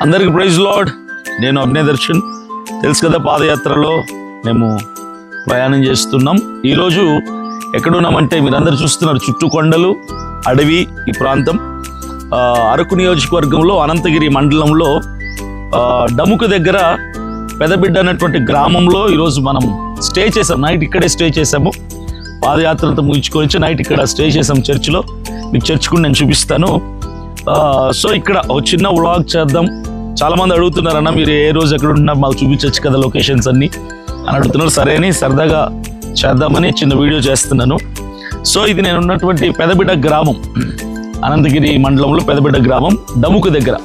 అందరికి praise lord. నేను అభినయ్ దర్శన్. తెలుసు కదా, పాదయాత్రలో మేము ప్రయాణం చేస్తున్నాం. ఈరోజు ఎక్కడున్నామంటే మీరందరూ చూస్తున్నారు, చుట్టూ కొండలు, అడవి ఈ ప్రాంతం. అరకు నియోజకవర్గంలో అనంతగిరి మండలంలో డముకు దగ్గర పెదబిడ్డ అనేటువంటి గ్రామంలో ఈరోజు మనం స్టే చేసాం. నైట్ ఇక్కడే స్టే చేసాము. పాదయాత్రతో ముగించుకొని నైట్ ఇక్కడ స్టే చేసాం చర్చిలో. మీకు చర్చ్ కూడా నేను చూపిస్తాను. సో ఇక్కడ ఒక చిన్న వ్లాగ్ చేద్దాం. చాలామంది అడుగుతున్నారన్న, మీరు ఏ రోజు ఎక్కడ ఉంటున్నారు, మాకు చూపించవచ్చు కదా లొకేషన్స్ అన్నీ అని అడుగుతున్నారు. సరే అని సరదాగా చేద్దామని చిన్న వీడియో చేస్తున్నాను. సో ఇది నేను ఉన్నటువంటి పెదబిడ్డ గ్రామం, అనంతగిరి మండలంలో పెదబిడ్డ గ్రామం, డముకు దగ్గర.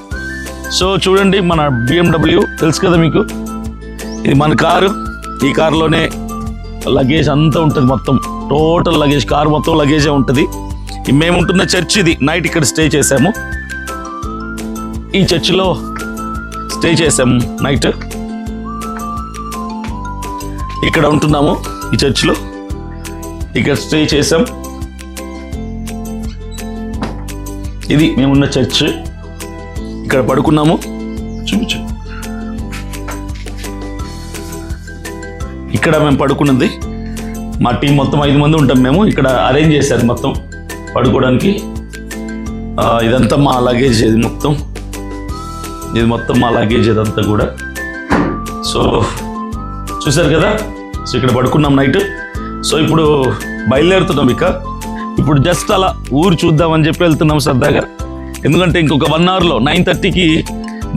సో చూడండి, మన BMW తెలుసు కదా మీకు, ఇది మన కారు. ఈ కారులోనే లగేజ్ అంతా ఉంటుంది, మొత్తం టోటల్ లగేజ్, కారు మొత్తం లగేజే ఉంటుంది. మేము ఉంటున్న చర్చ్ ఇది. నైట్ ఇక్కడ స్టే చేసాము. ఈ చర్చిలో స్టే చేసాము నైట్. ఇక్కడ ఉంటున్నాము ఈ చర్చిలో. ఇక్కడ స్టే చేసాం. ఇది మేమున్న చర్చ్. ఇక్కడ పడుకున్నాము. చూపించు. ఇక్కడ మేము పడుకున్నది. మా టీం మొత్తం 5 మంది ఉంటాం మేము. ఇక్కడ అరేంజ్ చేశారు మొత్తం పడుకోవడానికి. ఇదంతా మా లగేజ్. ఇది మొత్తం మా లగేజ్ ఇదంతా కూడా. సో చూసారు కదా. సో ఇక్కడ పడుకున్నాం నైట్. సో ఇప్పుడు బయలుదేరుతున్నాం. ఇప్పుడు జస్ట్ అలా ఊరు చూద్దామని చెప్పి వెళ్తున్నాం సరదాగా. ఎందుకంటే ఇంకొక 1 అవర్లో 9:30కి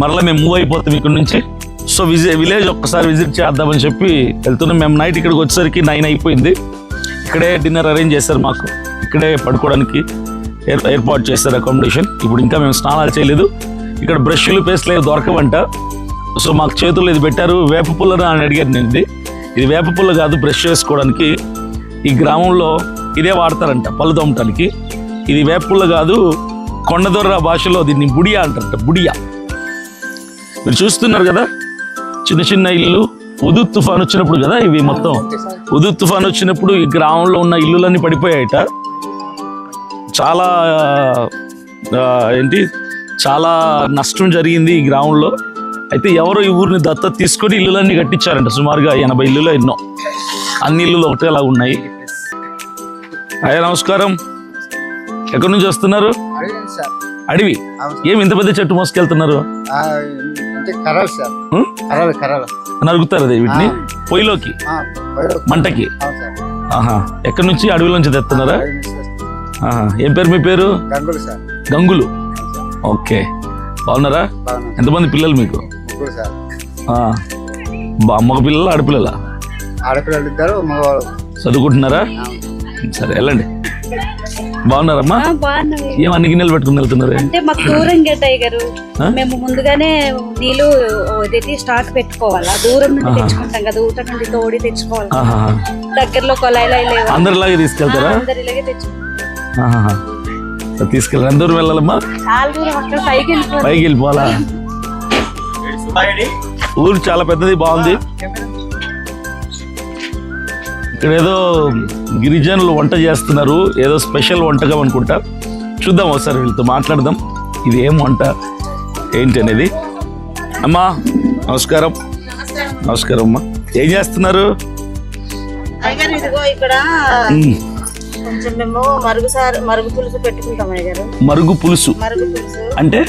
మరలా మేము మూవ్ అయిపోతాం ఇక్కడ నుంచి. సో విలేజ్ ఒక్కసారి విజిట్ చేద్దామని చెప్పి వెళ్తున్నాం. మేము నైట్ ఇక్కడికి వచ్చేసరికి 9 అయిపోయింది. ఇక్కడే డిన్నర్ అరేంజ్ చేశారు మాకు. ఇక్కడే పడుకోవడానికి ఏర్పాటు చేస్తారు అకామిడేషన్. ఇప్పుడు ఇంకా మేము స్నానాలు చేయలేదు. ఇక్కడ బ్రష్లు, పేస్ట్లు ఏవి దొరకవంట. సో మాకు చేతుల్లో ఇది పెట్టారు. వేప పుల్లని అని అడిగారు నేను. ఇది వేప పుల్ల కాదు, బ్రష్ చేసుకోవడానికి. ఈ గ్రామంలో ఇదే వాడతారంట పళ్ళు తోమటానికి. ఇది వేప పుల్ల కాదు, కొండదొర్ర భాషలో దీన్ని బుడియా అంటారంట. బుడియా. మీరు చూస్తున్నారు కదా, చిన్న చిన్న ఇల్లు. ఉదుత్ తుఫాన్ వచ్చినప్పుడు కదా ఇవి మొత్తం. ఉదుత్ తుఫాన్ వచ్చినప్పుడు ఈ గ్రామంలో ఉన్న ఇల్లులన్నీ పడిపోయాయట. చాలా నష్టం జరిగింది ఈ గ్రామంలో. అయితే ఎవరో ఈ ఊరిని దత్తత తీసుకొని ఇల్లులన్నీ కట్టించారంట. సుమారుగా 80 ఇల్లులో ఎన్నో, అన్ని ఇల్లులు ఒకటే అలా ఉన్నాయి. అయ్యా నమస్కారం. ఎక్కడి నుంచి వస్తున్నారు? అడవి. ఏమి ఇంత పెద్ద చెట్టు మోసుకెళ్తున్నారు? నరుగుతారు అది వీటిని పొయ్యిలోకి, మంటకి. ఆహా. ఎక్కడి నుంచి? అడవిలోంచి తెస్తున్నారా? ఏం పేరు మీ పేరు? గంగులు. ఓకే. బాగున్నారా? ఎంతమంది పిల్లలు మీకు? మగ పిల్లలు, ఆడపిల్లల? ఆడపిల్లలు ఇద్దరు, మగవాళ్ళు. చదువుకుంటున్నారా? సరే వెళ్ళండి. బాగున్నారమ్మా? ఏం అన్ని గిన్నెలు పెట్టుకుని వెళ్తున్నారు? అంటే మాకు దూరం గేటయ్య గారు, మేము ముందుగానే నీళ్ళు స్టాక్ పెట్టుకోవాలా. దూరం నుండి తెచ్చుకుంటాం కదా, ఊట నుండి తోడి తెచ్చుకోవాలి. దగ్గరలో కొలాయిలా లేవు. అందరిలాగే తీసుకెళ్తారా? అందరిలాగే తెచ్చుకుంటాం. తీసుకెళ్ళి ఎంత దూరం వెళ్ళాలమ్మా? చాలా దూరం, అక్కడ పైకి వెళ్ళిపోవాలా? ఊరు చాలా పెద్దది, బాగుంది. ఇక్కడ ఏదో గిరిజనులు వంట చేస్తున్నారు, ఏదో స్పెషల్ వంటకం అనుకుంటా. చూద్దాం ఒకసారి, వీళ్ళతో మాట్లాడదాం. ఇది ఏం వంట ఏంటి అనేది. అమ్మా నమస్కారం. నమస్కారం అమ్మా. ఏం చేస్తున్నారు? ఇక్కడ కొంచెం మేము మరుగు పులుసు పెట్టుకుంటాం అయ్యారు. మరుగు పులుసు అంటే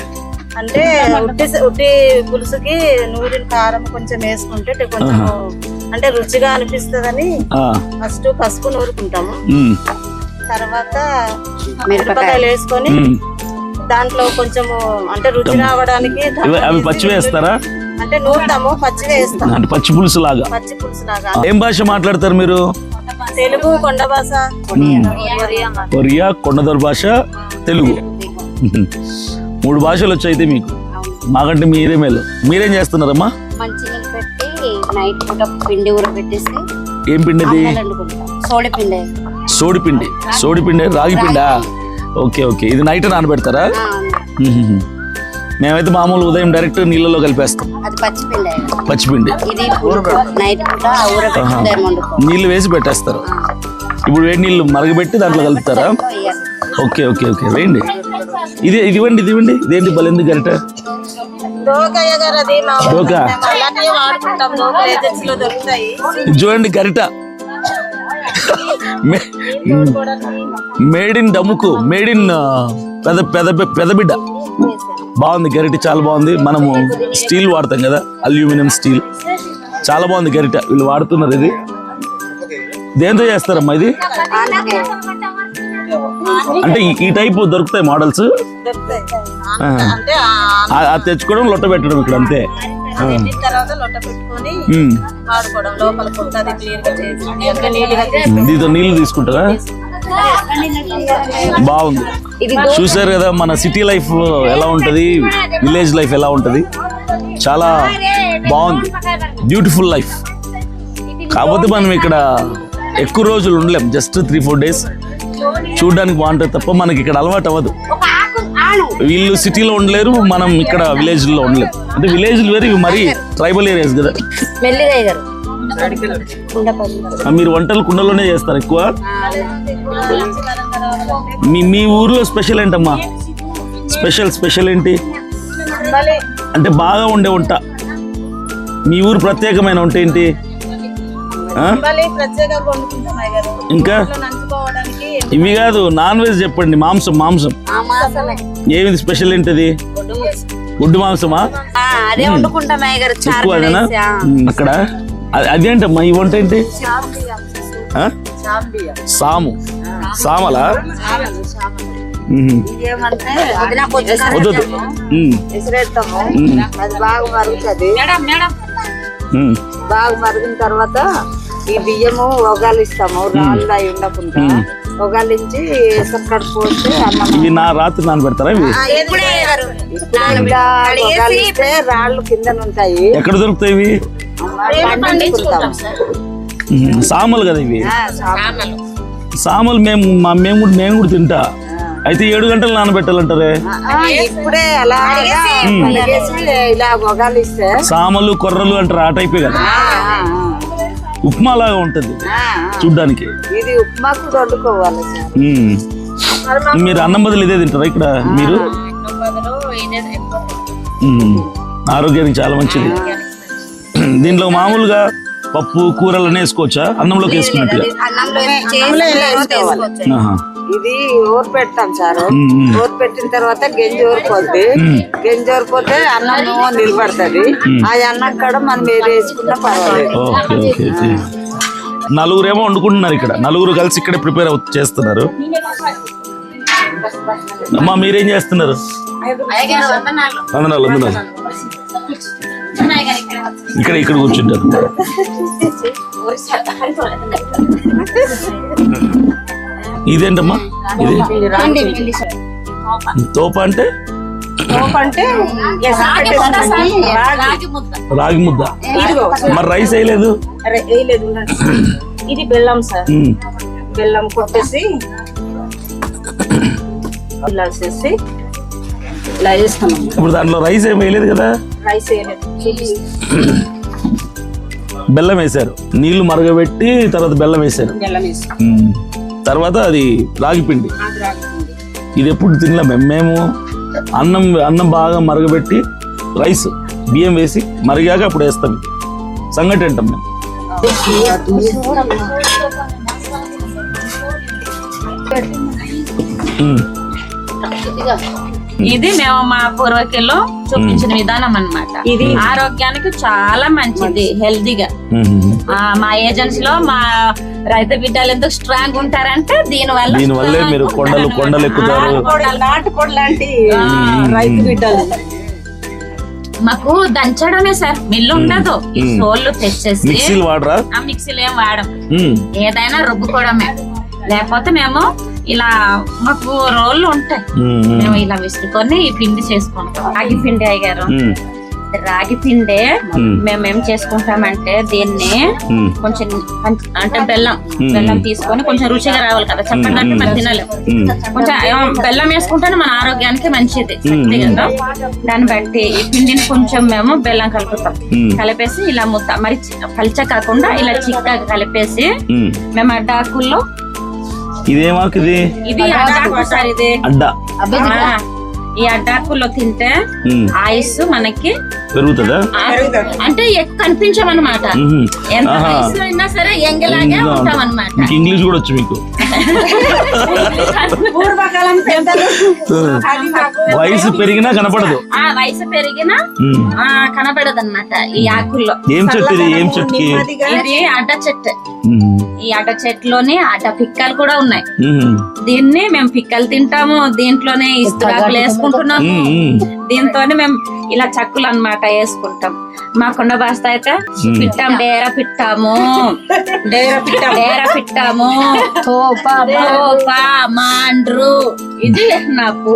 ఉట్టి పులుసుకి నూరిన కారం కొంచెం వేసుకుంటే కొంచెం అంటే రుచిగా అనిపిస్తుందని ఫస్ట్ పసుపు నూరుకుంటాము. తర్వాత మిరపకాయలు వేసుకొని దాంట్లో కొంచెము అంటే రుచి రావడానికి పచ్చి వేస్తారా? అంటే నూరుతాము, పచ్చిగా వేస్తాం. అంటే పచ్చి పులుసు లాగా. ఏం భాష మాట్లాడతారు మీరు? తెలుగు, కొండ భాష, ఒరియా, కొండదొర భాష, తెలుగు. 3 భాషలు వచ్చాయితే మీకు. మాకంటే మీరే మేలు. మీరేం చేస్తున్నారమ్మా? మంచినీళ్ళు పెట్టి నైట్ పూట పిండి ఊరబెట్టేసి. ఏం పిండి అది? సోడిపిండి. సోడిపిండి. సోడిపిండి, రాగి పిండా? Okay okay. ఇది నైట్ నానబెడతారా? మేమైతే మామూలు ఉదయం డైరెక్ట్ నీళ్ళలో కలిపేస్తాం. పచ్చిపిండి. నీళ్ళు వేసి పెట్టేస్తారు. ఇప్పుడు వేడి నీళ్ళు మరగబెట్టి దాంట్లో కలుపుతారా? Okay okay okay. వేయండి. ఇది ఇవ్వండి. ఇదేంటి బలెందుకు గరిట? దోకయ్య గారు అది డోకా అలాంటివి వాడుకుంటాం. లోకల్ ఏజెన్సీలో దొరుకుతాయి. ఇది చూడండి గరిట మేడ్ ఇన్ డముకు, మేడ్ ఇన్ పెదబిడ్డ. బాగుంది గరిట, చాలా బాగుంది. మనము స్టీల్ వాడతాం కదా, అల్యూమినియం స్టీల్. చాలా బాగుంది గరిట, వీళ్ళు వాడుతున్నారు. ఇది దేంతో చేస్తారమ్మా ఇది? అంటే ఈ టైపు దొరుకుతాయి మోడల్స్, అంటే అది తెచ్చుకోవడం లొట్ట పెట్టడం ఇక్కడ అంతే. ఎండిన తర్వాత లొట్ట పెట్టుకొని వాడుకోవడం. లోపల కొట్టది క్లియర్ గా చేసి అంటే నీట్గా దీంతో నీళ్లు తీసుకుంటారా? బాగుంది. చూసారు కదా మన సిటీ లైఫ్ ఎలా ఉంటది, విలేజ్ లైఫ్ ఎలా ఉంటది. చాలా బాగుంది, బ్యూటిఫుల్ లైఫ్. కాకపోతే మనం ఇక్కడ ఎక్కువ రోజులు ఉండలేం, జస్ట్ 3-4 days చూడడానికి బాగుంటుంది తప్ప మనకి ఇక్కడ అలవాటు అవ్వదు. వీళ్ళు సిటీలో ఉండలేరు, మనం ఇక్కడ విలేజ్ లో ఉండలేం. అంటే విలేజ్ వేరు, ఇవి మరీ ట్రైబల్ ఏరియాస్ కదా. మీరు వంటలు కుండలోనే చేస్తారు ఎక్కువ. మీ ఊర్లో స్పెషల్ ఏంటమ్మా? స్పెషల్ ఏంటి అంటే బాగా ఉండే వంట? మీ ఊరు ప్రత్యేకమైన వంట ఏంటి? ప్రత్యేకంగా వండుకుంటాం అయ్యగారు. ఇంకా నంచుకోవడానికి ఇవి కాదు, నాన్ వెజ్ చెప్పండి. మాంసం ఏమిది స్పెషల్ ఏంటది? గుడ్డు మాంసమా? అదే వండుకుంటాం అయ్యగారు. ఎక్కువ అదేనా అక్కడ? అదేంటమ్మా ఈ వంట ఏంటి? సామలా? వద్దు. విసిరేస్తాము. అది బాగా మరుగుతుంది. బాగా మరిగిన తర్వాత ఈ బియ్యము ఒగాలిస్తాము. రాళ్ళు అయి ఉండకుండా ఒగాలించి ఎసరు పోస్తే అన్నం. ఇవి రాత్రి నానబెడతారా? ఇవి ఒగాలిస్తే రాళ్ళు కింద ఉంటాయి. ఎక్కడ దొరుకుతాయి ఇవి? సామలు కదా ఇవి. సామలు మేము కూడా తింటా. అయితే 7 గంటలు నానబెట్టాలంటారే? ఇప్పుడే అలా ఇలా ఒగాలిస్తే సామలు కొర్రలు అంటారు, ఆ టైపే కదా. ఉప్మా లాగా ఉంటది చూడ్డానికి. ఇది ఉప్మాకు వండుకోవాలి సార్. మీరు అన్నం బదులు ఇదే తింటారా ఇక్కడ మీరు? ఆరోగ్యానికి చాలా మంచిది. దీంట్లో మామూలుగా పప్పు కూరలు వేసుకోవచ్చా? అన్నంలోకి వేసుకున్నట్టుగా? ఇది ఊరు పెడతాం సార్. ఊరు పెట్టిన తర్వాత గంజి ఊరిపోద్ది. గంజి ఊరిపోతే అన్నం నిలబడుతుంది. ఆ అన్నం కూడా మనం ఏది వేసుకున్నా పర్వాలేదు. నలుగురేమో వండుకుంటున్నారు ఇక్కడ, నలుగురు కలిసి ఇక్కడ ప్రిపేర్ చేస్తున్నారు. అమ్మా మీరేం చేస్తున్నారు? వందనాలు. ఇక్కడ కూర్చుంటారు. ఇదేంటమ్మా ఇది? తోప అంటే రాగి ముద్ద. మరి రైస్ వేయలేదు? ఇది బెల్లం సార్. బెల్లం కొట్టేసి ఇలా చేసి ఇలా వేస్తాం. ఇప్పుడు దాంట్లో రైస్ ఏం వేయలేదు కదా? రైస్ వేయలేదు, బెల్లం వేశారు. నీళ్లు మరగబెట్టి తర్వాత బెల్లం వేశారు. బెల్లం వేసి తర్వాత అది రాగిపిండి. ఇది ఎప్పుడు తినలేం మేము. అన్నం బాగా మరగబెట్టి రైస్ బియ్యం వేసి మరిగాక అప్పుడు వేస్తాం. సంగటి అంటాం మేము. ఇది మేము మా పూర్వకులు చూపించిన విధానం అన్నమాట. ఇది ఆరోగ్యానికి చాలా మంచిది, హెల్దీగా. మా ఏజెన్సీ లో మా రైతు బిడ్డలు ఎందుకు స్ట్రాంగ్ ఉంటారంటే దీనివల్లే మీరు కొండలు ఎక్కుతారు. నాటుకోడి లాంటి రైతు బిడ్డలు. మాకు దంచడమే సార్, మిల్లు ఉండదు. ఈ సోళ్ళు తెచ్చేసి మిక్సీలు వాడరా? మిక్సీలు ఏం వాడం, ఏదైనా రుబ్బుకోవడమే. లేకపోతే మేము ఇలా మాకు రోళ్ళు ఉంటాయి, మేము ఇలా విసురుకొని ఈ పిండి చేసుకుంటాం. రాగి పిండి అయ్యారు. రాగి పిండి మేమేం చేసుకుంటామంటే దీన్ని కొంచెం అంటే బెల్లం తీసుకొని కొంచెం రుచిగా రావాలి కదా, చెప్పండి మనం తినలేము. కొంచెం బెల్లం వేసుకుంటేనే మన ఆరోగ్యానికి మంచిది, శక్తి కదా. దాన్ని బట్టి ఈ పిండిని కొంచెం మేము బెల్లం కలుపుతాం. కలిపేసి ఇలా ముద్ద మరి పల్చ కాకుండా ఇలా చిక్కగా కలిపేసి మేము అడ్డాకుల్లో ఇదేమాకు ఇది అడ్డాకు సార్. ఇది అడ్డా ఈ అడ్డాకుల్లో తింటే ఆయుష్ మనకి పెరుగుతుందా? అంటే ఎక్కువ కనిపించమన్నమాట. ఎంత వయసు అయినా సరే ఎంగలాగే ఉంటాం అన్నమాట. మీకు ఇంగ్లీష్ కూడా వచ్చు మీకు? పూర్వకాలం పెద్దలు వయసు పెరిగినా కనపడదు. వయసు పెరిగినా కనపడదు అన్నమాట. ఈ ఆకుల్లో ఏం చెట్టు ఇది? ఏం చెట్టుకి? ఇది అడ్డ చెట్టు. ఈ అడ్డ చెట్టులోనే అడ్డ పిక్కలు కూడా ఉన్నాయి. దీన్ని మేము పిక్కలు తింటాము, దీంట్లోనే ఇస్తురాకులు వేసుకుంటున్నాము. దీంతోనే మేము ఇలా చక్కులు అన్నమాట వేసుకుంటాం. మా కొండ బాస్త అయితే పిట్టాం, డేరా పిట్టాము, డేరా పిట్టాము, మాండ్రు, ఇది నాకు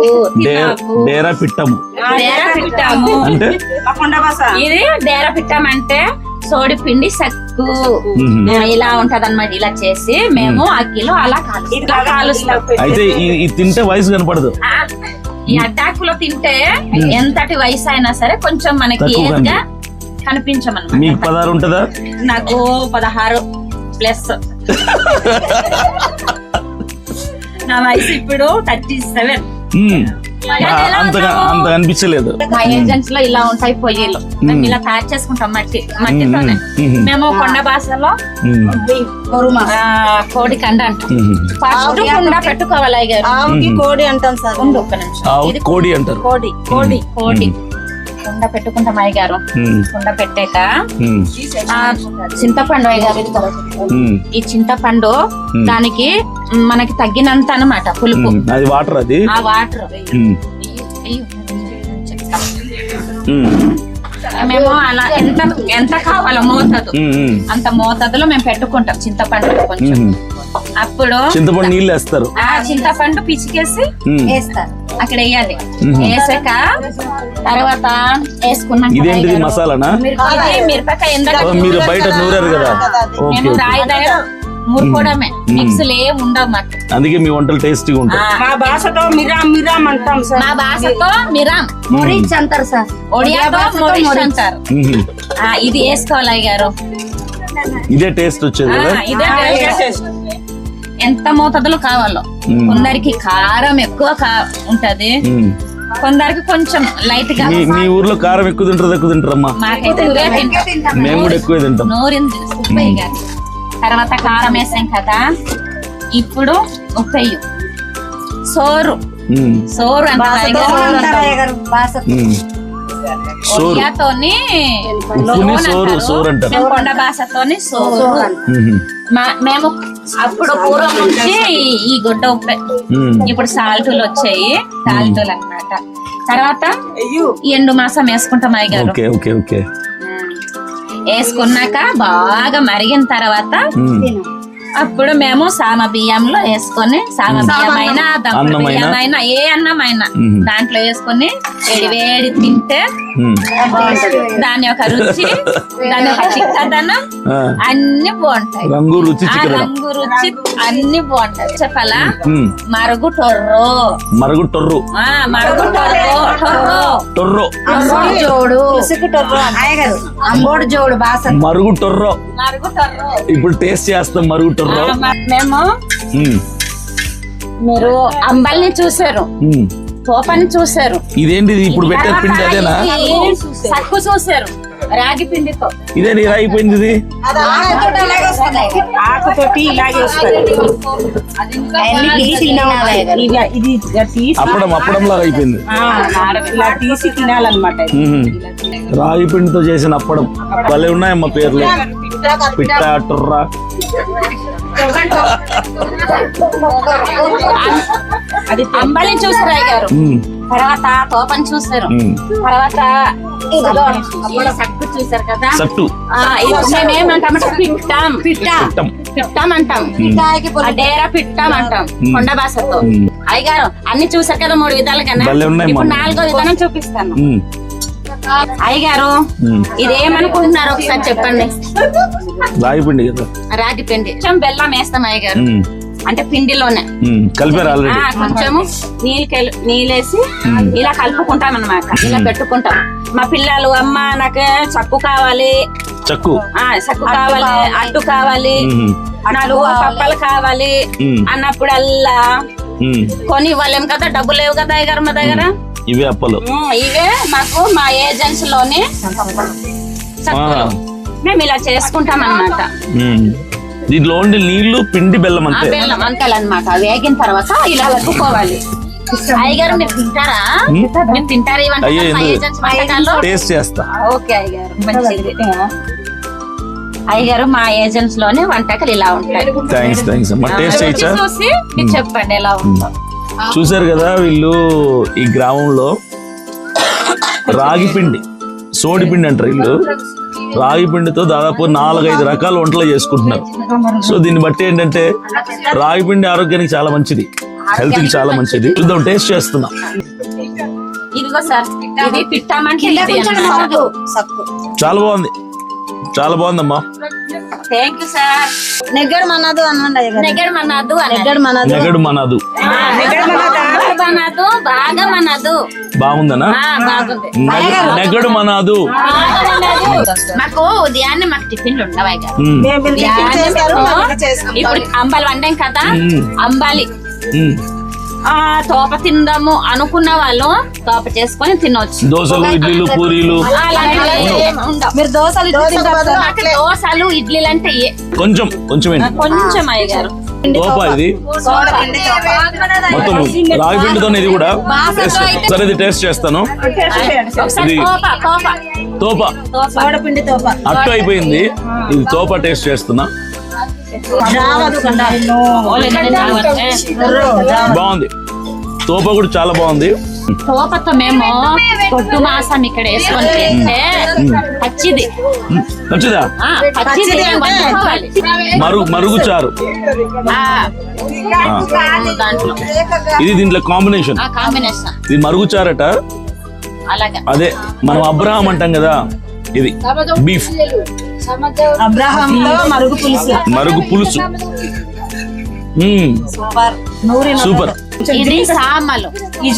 డేరా పిట్టము. డేరా పిట్టాము అంటే ఇది డేరా పిట్టామంటే సోడి పిండి సక్కు ఇలా ఉంటది అన్నమాట. ఇలా చేసి మేము అగ్గిలో అలా కాలుస్తాం. అయితే ఇది తింటే వయసు కనపడదు. ఈ అడ్డాకులో తింటే ఎంతటి వయసు అయినా సరే కొంచెం మనకి తక్కువ ఏజ్ గా కనిపించమన్నమాట. మీకు 16 ఉంటదా? నాకు 16 ప్లస్. నా వయసు ఇప్పుడు 37. అంతగా అంత అనిపించలేదు. మా ఏజెంట్స్ లో ఇలా ఉంటాయి పొయ్యిలు. మేము ఇలా తయారు చేసుకుంటాం మట్టితోనే. మేము కొండ భాషలో కోడి కండ అంటాం. ఫస్ట్ కుండ పెట్టుకోవాలి గారు. ఆవుకి కోడి అంటాం సార్. ఒక్క నిమిషం. కోడి అంటారు. కోడి కుండ పెట్టుకుంటాం అయ్యగారు. కుండ పెట్టాక చింతపండు అయ్యగారు. ఈ చింతపండు దానికి మనకి తగ్గినంత అన్నమాట పులుపు. అది వాటర్. అది ఆ వాటర్ మేము అలా ఎంత కావాలో మోతాదు అంత మోతాదులో మేము పెట్టుకుంటాం చింతపండు. కొంచెం అప్పుడు చింతపండు నీళ్ళు వేస్తారు. చింతపండు పిచ్చికేసి వేస్తారు. అక్కడ వేయాలి. వేసాక తర్వాత వేసుకున్నాం. ఇదేంటిది? మసాలానా? మిరపకాయ మీరు బయట నూరారు కదా? మేము రాయి దగ్గర మురుకోవడమే, మిక్స్లు ఏం ఉండవు మాకు. అందుకే మీ వంటలు టేస్టీగా ఉంటాయి. మా భాషతో మిరాం అంటాం సార్. మా భాషతో మిరాం మొరిచ్ అంటారు సార్. ఒడియాతో మొరిచ్ అంటారు. ఇది వేసుకోవాలి అయ్యారు. ఇదే టేస్ట్ వచ్చేది కదా? ఇదే టేస్ట్. ఎంత మోతాదులో కావాలో. కొందరికి కారం ఎక్కువ ఉంటది, కొందరికి కొంచెం లైట్ గా. మీ ఊర్లో కారం ఎక్కువ తింటారు తక్కువ తింటారమ్మా? మాకైతే తింటాం. మేము కూడా ఎక్కువ తింటాం. నూరింది ఉప్పయ్య గారు. తర్వాత కారం వేసాం కదా, ఇప్పుడు ఉప్పయ్యు సోరు అంటే ఒడియాతోని కొండ భాషతోని సోరు. మేము అప్పుడు పూర్వం నుంచి ఈ గుడ్డ ఉప్పే, ఇప్పుడు సాల్టులు వచ్చాయి. సాల్టులు అన్నమాట. తర్వాత ఎండు మాసం వేసుకుంటాం అయ్యగారు. వేసుకున్నాక బాగా మరిగిన తర్వాత అప్పుడు మేము సామ బియ్యంలో వేసుకొని, సామ బియ్యం అయినా దమ్ముడు బియ్యం అయినా ఏ అన్నమైనా దాంట్లో వేసుకొని వేడి తింటే దాని యొక్క రుచి, దాని యొక్క చిక్కదనం అన్ని బాగుంటాయి. రంగు రుచి అన్ని బాగుంటాయి. చెప్పాలా? మరుగు టొర్రో అంబోడు జోడు బాస మరుగు టొర్రో. ఇప్పుడు టేస్ట్ చేస్తాం మరుగు టొర్రో. మేము మీరు అంబల్ని చూసారు, తోపని చూసారు. ఇదేంటిది ఇప్పుడు పెట్టే పిండి? అదేనా? సక్కు చూసారు రాగి పిండితో. ఇదేంటి ఇలా అయిపోయింది? ఇది ఆకుతోటి ఇలాగే అప్పడం లాగా అయిపోయింది. ఇలా తీసి తినాలన్నమాట. రాగి పిండితో చేసిన అప్పడం భలే ఉన్నాయమ్మా పేర్లు. పిట్ట, టొర్రా. అది అంబలి చూసారు అయ్యారు. తర్వాత తోపని చూసారు. తర్వాత సట్టు చూసారు కదా? మేమేమంటామంటే పిట్టాం అంటాం. డేరా పిట్టాం అంటాం కొండ భాషతో. అయ్యగారు అన్ని చూసారు కదా 3 విధాలు కన్నా. ఇప్పుడు 4వ విధానం చూపిస్తాను. అయ్యగారు ఇదేమనుకుంటున్నారు ఒకసారి చెప్పండి. రాగి పిండి కదా? రాగి పిండి. కొంచెం బెల్లం వేస్తాం అయ్యగారు. అంటే పిండిలోనే కలిపారు ఆల్రెడీ. కొంచెము నీళ్ళేసి ఇలా కలుపుకుంటాం అన్నమాట. ఇలా పెట్టుకుంటాం. మా పిల్లలు అమ్మ నాకు చక్కు కావాలి, చక్కు కావాలి, అట్టు కావాలి, 4 పప్పలు కావాలి అన్నప్పుడల్లా కొని ఇవ్వలేం కదా, డబ్బులు లేవు కదా అయ్యగారు మా దగ్గర. ఇవే అప్పలు. ఇవే మాకు మా ఏజెన్సీ లోనే చక్కలు. మేము ఇలా చేసుకుంటాం అన్నమాట. దీంట్లో ఓన్లీ నీళ్లు పిండి బెల్లం అంతే. బెల్లం అంతేలన్నమాట. వేగిన తర్వాత ఇలా కలుపుకోవాలి. అయ్యగారు మీరు తింటారా? మీరు తింటారా ఈ వంటకాలు? మా ఏజెన్సీ వంటకాల్లో టేస్ట్ చేస్తా. ఓకే అయ్యగారు, మంచిది. అయ్యగారు మా ఏజెన్సీ లోనే వంటకాలు ఇలా ఉంటాయి. థ్యాంక్స్ అమ్మా. టేస్ట్ చేయొచ్చా? చూసి మీరు చెప్పండి ఎలా ఉందో. చూసారు కదా, వీళ్ళు ఈ గ్రామంలో రాగి పిండి, సోడి పిండి అంటారు వీళ్ళు. రాగి పిండితో దాదాపు 4-5 రకాల వంటలు చేసుకుంటున్నారు. సో దీన్ని బట్టి ఏంటంటే రాగి పిండి ఆరోగ్యానికి చాలా మంచిది, హెల్త్ కి చాలా మంచిది. చూద్దాం, టేస్ట్ చేస్తున్నాం. ఇదిగో సార్, ఇది పిట్టామంటే ఇది అన్నమాట. చాలా బాగుంది, చాలా బాగుందమ్మా. Thank you sir. నెగ్గడు మనదు అనండి అయ్యగారు. నెగడు మనదు నెగ్గడు మనదు. నెగడు మనదు మనదు బాగా మనదు. బాగుందనా? బాగుంది. నెగడు మనదు. మాకు ఉదయాన్నే మాకు టిఫిన్లు ఉండవు అయ్యగారు. మేము టిఫిన్ చేస్తారు, మళ్ళీ చేసుకుంటాం. ఇప్పుడు అంబాలి వండాం కదా, అంబాలి మ్. తోప తిందాము అనుకున్న వాళ్ళు తోప చేసుకొని తినవచ్చు. దోశలు, ఇడ్లీలు, పూరీలు మీరు దోశలు దోశలు ఇడ్లీలు అంటే కొంచెం ఏంటి కొంచెం అయ్యగారు. తోప ఇది మొత్తం రాగి పిండితో. ఇది కూడా సరే, ఇది టేస్ట్ చేస్తాను. ఒకసారి ఇది తోప పిండి తోప అట్టు అయిపోయింది. ఇది తోప టేస్ట్ చేస్తున్నా. బాగుంది, తోప కూడా చాలా బాగుంది. తోపతో మేము కొట్టు మాసం ఇక్కడ వేసుకొని తింటే పచ్చిది. నచ్చుదా? పచ్చిది వండుకోవాలి. మరుగు చారు దాంట్లో ఇది దీంట్లో కాంబినేషన్. కాంబినేషన్ ఇది మరుగు చారట. అలాగే అదే మనం అబ్రహాం అంటాం కదా, ఇది బీఫ్ అబ్రహాంతో మరుగు పులుసు. మరుగు పులుసు. సూపర్. ఇది సామలు.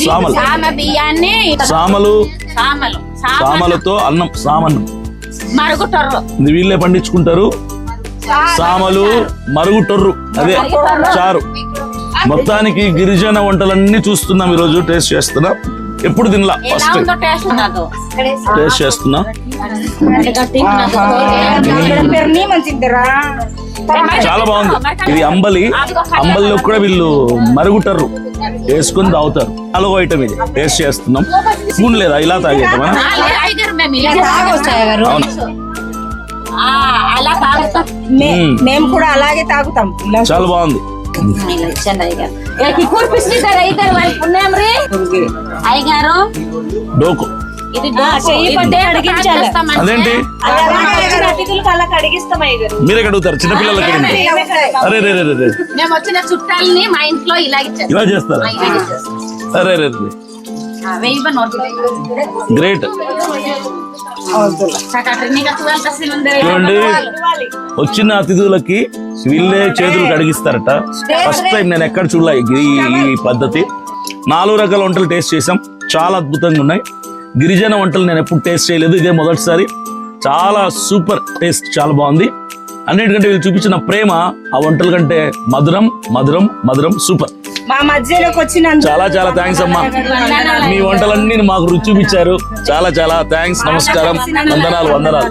సామలు. సామ బియ్యాన్ని సామలతో అన్నం, సామన్నం మరుగుటొర్రు. ఇది వీళ్ళే పండించుకుంటారు. సామలు, మరుగుటొర్రు, అదే చారు. మొత్తానికి గిరిజన వంటలన్నీ చూస్తున్నాం ఈరోజు, టేస్ట్ చేస్తున్నాం. ఎప్పుడు తినలా, ఫస్ట్ టేస్ట్ చేస్తున్నా. చాలా బాగుంది. ఇది అంబలిలో కూడా వీళ్ళు మరుగుటర్రు వేసుకొని తాగుతారు. నాలుగో ఐటమ్ ఇది, టేస్ట్ చేస్తున్నాం. స్పూన్ లేదా, ఇలా తాగేద్దామా? అలా తాగుతాం. మేము కూడా అలాగే తాగుతాం. చాలా బాగుంది. అయ్యగారు డోకు ఇది అదేంటి మీరే అడుగుతారు, చిన్నపిల్లలకి అరే రే రే రే మేము వచ్చిన చుట్టాలని మా ఇంట్లో ఇలా చేస్తారా? అరే రే రే గ్రేట్. చూడండి, వచ్చిన అతిథులకి వీళ్ళే చేతులు కడిగిస్తారట. ఫస్ట్ టైం నేను ఎక్కడ చూడలే ఈ పద్ధతి. 4 రకాల వంటలు టేస్ట్ చేసాం, చాలా అద్భుతంగా ఉన్నాయి. గిరిజన వంటలు నేను ఎప్పుడు టేస్ట్ చేయలేదు, ఇదే మొదటిసారి. చాలా సూపర్ టేస్ట్, చాలా బాగుంది. అన్నిటికంటే వీళ్ళు చూపించిన ప్రేమ ఆ వంటల కంటే మధురం మధురం మధురం. సూపర్. మా మధ్యలోకి వచ్చిన చాలా చాలా థ్యాంక్స్ అమ్మా. మీ వంటలన్నీ మాకు రుచి చూపించారు. చాలా చాలా థ్యాంక్స్. నమస్కారం, వందనాలు.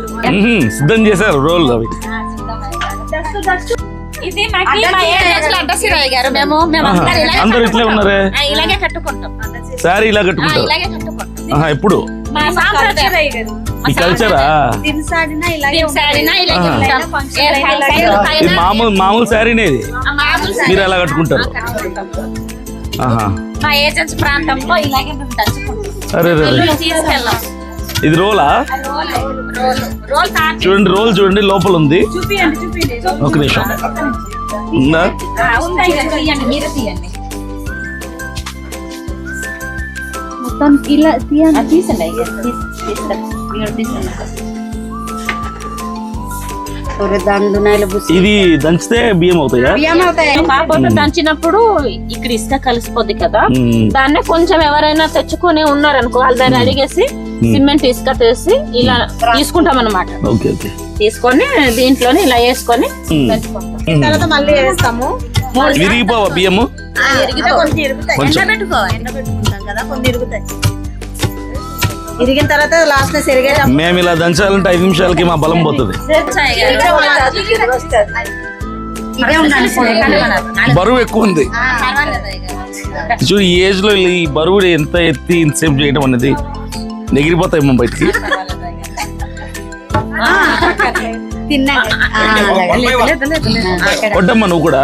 సిద్ధం చేశారు రోల్ అవి. ఇది గారు మేము అందరు ఇట్లే ఉన్నారే. ఇలాగే కట్టుకుంటాం. సారీ ఇలా కట్టుకుంటారు. ఇలాగే కట్టుకుంటాం. ఎప్పుడు ఈ కల్చరా? ఇది మామూలు శారీనే. ఇది మీరు ఎలా కట్టుకుంటారు? మా ఏజెన్సీ ప్రాంతంలో ఇలాగే మేము దంచుకుంటాం. అరే తీసుకెళ్ళాం. ఇది రోలా? రోల్ చూడండి, రోల్ చూడండి, లోపల ఉంది. ఒక నిమిషం ఉందా? మీరే తీయండి. మొత్తం ఇలా తీసండి. ఇది దంచితే బియ్యం అవుతాయా? కాకపోతే దంచినప్పుడు ఇక్కడ ఇసుక కలిసిపోద్ది కదా, దాన్నే కొంచెం ఎవరైనా తెచ్చుకొని ఉన్నారనుకో వాళ్ళ దగ్గర అడిగేసి సిమెంట్ ఇసుక తీసి ఇలా తీసుకుంటాం అన్నమాట. తీసుకొని దీంట్లోనే ఇలా వేసుకొని తర్వాత మళ్ళీ వేస్తాము. విరిగిపోవా బియ్యము? ఎండబెట్టుకుంటాం కదా, కొన్ని ఇరుగుతాయి. ఇరిగిన తర్వాత లాస్ట్ లో సరిగా మేము ఇలా దంచాలంటే 5 నిమిషాలకి మా బలం పోతుంది. ఇదే ఉండాలి బరువు ఎక్కువ ఉంది చూడు. ఈ ఏజ్ లో ఈ బరువు ఎంత ఎత్తి ఇంతసేపు చేయడం అనేది ఎగిరిపోతాయేమో బయటికి. కొట్టమ్మా నువ్వు కూడా.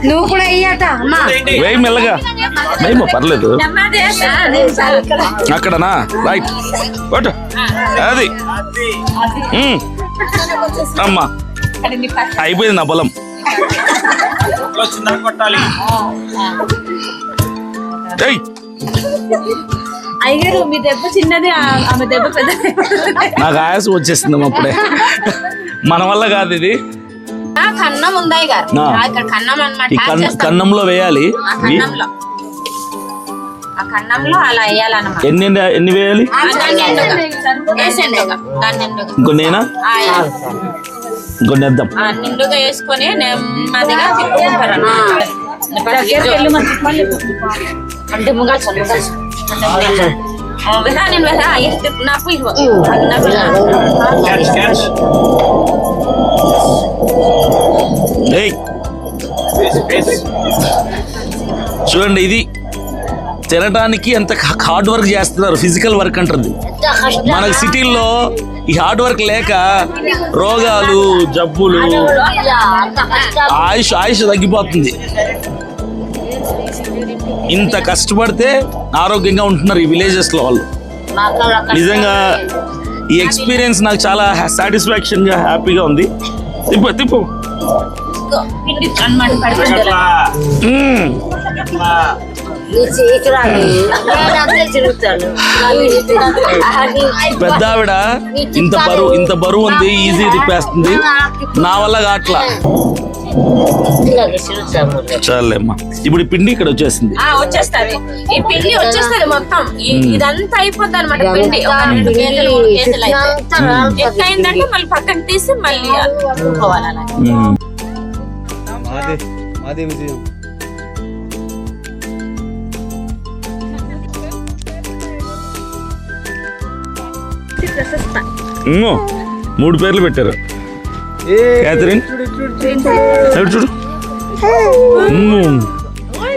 నువ్వు కూడా అయ్యాట అమ్మా వేయి మెల్లగా వేయమో పర్లేదు. అక్కడనా రైట్ కొట్టు అది. అమ్మా అయిపోయింది నా బలం. ఏయ్ అయ్యారు మీ దెబ్బ చిన్నది, ఆమె దెబ్బ పెద్దది. నాకు ఆయాసం వచ్చేసింది అప్పుడే. మన వల్ల కాదు ఇది. కన్నం ఉందా గారు ఇక్కడ కన్నం ఈ అన్నమాట. కన్నంలో వేయాలి. ఆ కన్నంలో అలా వేయాలన్నమాట. ఎన్ని వేయాలి? వేసేయండి దాన్ని నిండుగా. ఇంకొన్నేనా? ఇంకొన్ని వేద్దాం. నిండుగా వేసుకొని నెమ్మదిగా తిప్పుకుంటారు అన్నమాట. అంటే ముంగాల్సి నేను నాకు ఏయ్ చూడండి, ఇది తినడానికి ఎంత హార్డ్ వర్క్ చేస్తున్నారు. ఫిజికల్ వర్క్ అంటుంది. మనకు సిటీల్లో ఈ హార్డ్ వర్క్ లేక రోగాలు, జబ్బులు, ఆయుష్ తగ్గిపోతుంది. ఇంత కష్టపడితే ఆరోగ్యంగా ఉంటున్నారు ఈ విలేజెస్ లో వాళ్ళు. నిజంగా ఈ ఎక్స్పీరియన్స్ నాకు చాలా సాటిస్ఫాక్షన్ గా హ్యాపీగా ఉంది. తిప్పు తిప్పు. పెద్ద ఆవిడ ఇంత బరువు ఉంది, ఈజీ తిప్పేస్తుంది. నా వల్ల కాట్లా. చాలేమ్మా. ఇప్పుడు ఈ పిండి ఇక్కడ వచ్చేసింది. వచ్చేస్తుంది. ఈ పిండి వచ్చేస్తుంది మొత్తం. ఇదంతా అయిపోద్ది అనమాట. పిండి ఒక 2 కేజీలు 3 కేజీలు అయితే ఎట్లయిందంటే మళ్ళీ పక్కన తీసి మళ్ళీ అలా. మూడు పేర్లు పెట్టారు. క్యాథరిన్ చూడు.